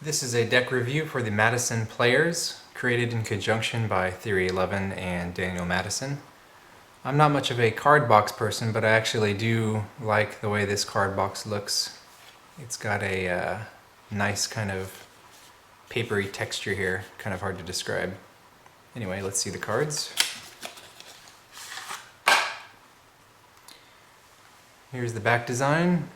This is a deck review for the Madison Players, created in conjunction by Theory 11 and Daniel Madison. I'm not much of a card box person, but I actually do like the way this card box looks. It's got a nice kind of papery texture here, kind of hard to describe. Anyway, let's see the cards. Here's the back design.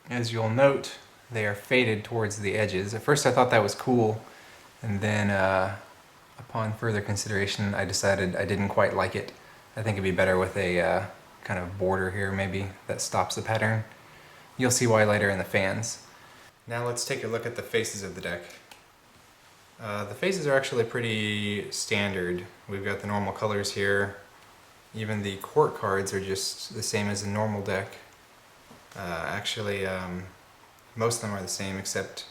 As you'll note, they are faded towards the edges. At first I thought that was cool, and then upon further consideration I decided I didn't quite like it. I think it'd be better with a kind of border here maybe that stops the pattern. You'll see why later in the fans. Now let's take a look at the faces of the deck. The faces are actually pretty standard. We've got the normal colors here. Even the court cards are just the same as a normal deck. Most of them are the same, except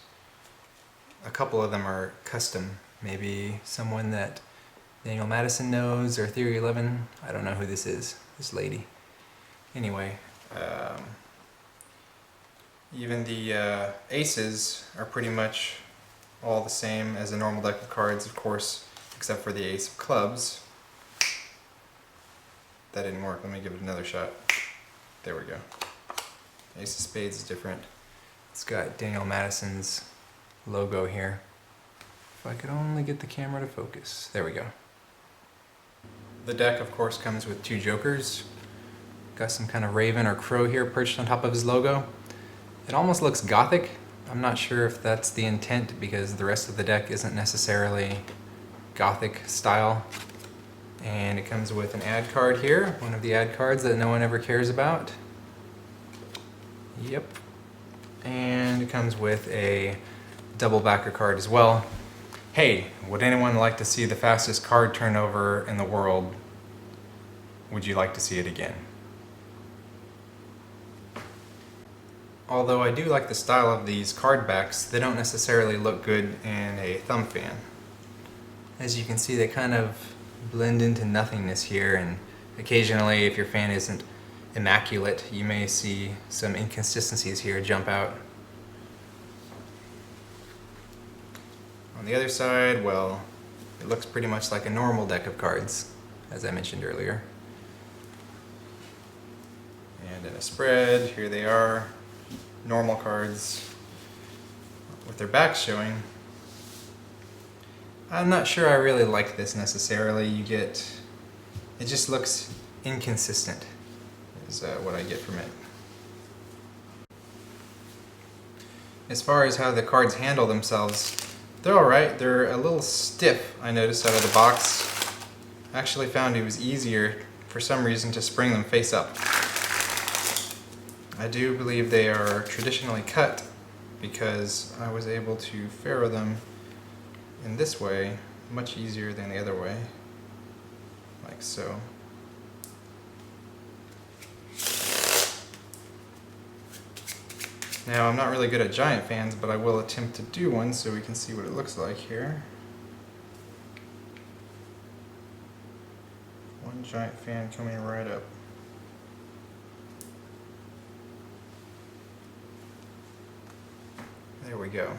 a couple of them are custom. Maybe someone that Daniel Madison knows, or Theory 11. I don't know who this is, this lady. Anyway, even the aces are pretty much all the same as a normal deck of cards, of course, except for the ace of clubs. That didn't work. Let me give it another shot. There we go. Ace of spades is different. It's got Daniel Madison's logo here. If I could only get the camera to focus. There we go. The deck, of course, comes with two jokers. Got some kind of raven or crow here perched on top of his logo. It almost looks gothic. I'm not sure if that's the intent because the rest of the deck isn't necessarily gothic style. And it comes with an ad card here, one of the ad cards that no one ever cares about. Yep. And it comes with a double backer card as well. Hey, would anyone like to see the fastest card turnover in the world? Would you like to see it again? Although I do like the style of these card backs, they don't necessarily look good in a thumb fan. As you can see, they kind of blend into nothingness here, and occasionally if your fan isn't immaculate, you may see some inconsistencies here jump out. On the other side, well, it looks pretty much like a normal deck of cards, as I mentioned earlier. And in a spread, here they are, normal cards with their backs showing. I'm not sure I really like this necessarily. It just looks inconsistent, is what I get from it. As far as how the cards handle themselves, they're alright. They're a little stiff, I noticed, out of the box. I actually found it was easier, for some reason, to spring them face up. I do believe they are traditionally cut because I was able to ferrule them in this way much easier than the other way, like so. Now, I'm not really good at giant fans, but I will attempt to do one so we can see what it looks like here. One giant fan coming right up. There we go.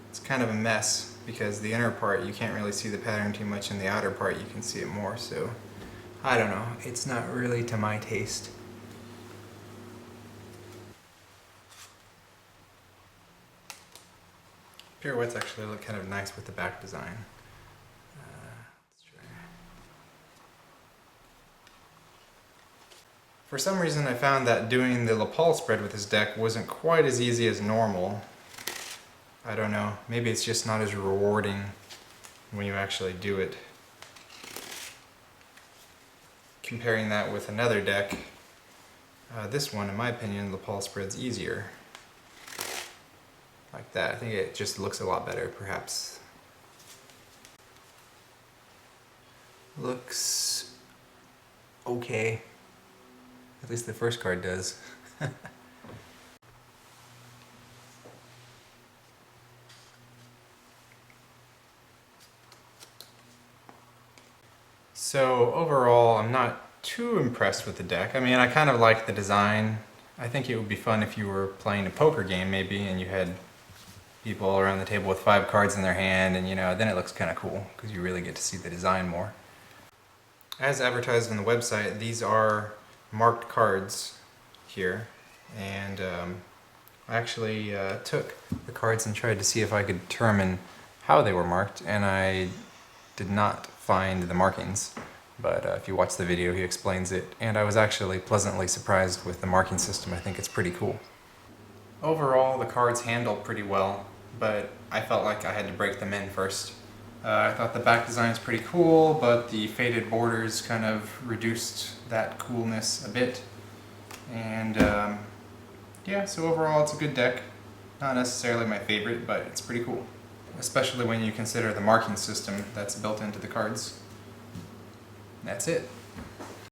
It's kind of a mess because the inner part you can't really see the pattern too much, and the outer part you can see it more, so I don't know. It's not really to my taste. Pirouettes actually look kind of nice with the back design. Let's try. For some reason I found that doing the lapel spread with this deck wasn't quite as easy as normal. I don't know, maybe it's just not as rewarding when you actually do it. Comparing that with another deck, this one, in my opinion, lapel spread's easier. Like that. I think it just looks a lot better, perhaps. Looks okay. At least the first card does. So overall, I'm not too impressed with the deck. I mean, I kind of like the design. I think it would be fun if you were playing a poker game maybe and you had people around the table with 5 cards in their hand, and then it looks kind of cool because you really get to see the design more. As advertised on the website, these are marked cards here, and I actually took the cards and tried to see if I could determine how they were marked, and I did not find the markings, but if you watch the video he explains it, and I was actually pleasantly surprised with the marking system. I think it's pretty cool. Overall, the cards handled pretty well, but I felt like I had to break them in first. I thought the back design is pretty cool, but the faded borders kind of reduced that coolness a bit. And yeah, so overall it's a good deck. Not necessarily my favorite, but it's pretty cool. Especially when you consider the marking system that's built into the cards. That's it.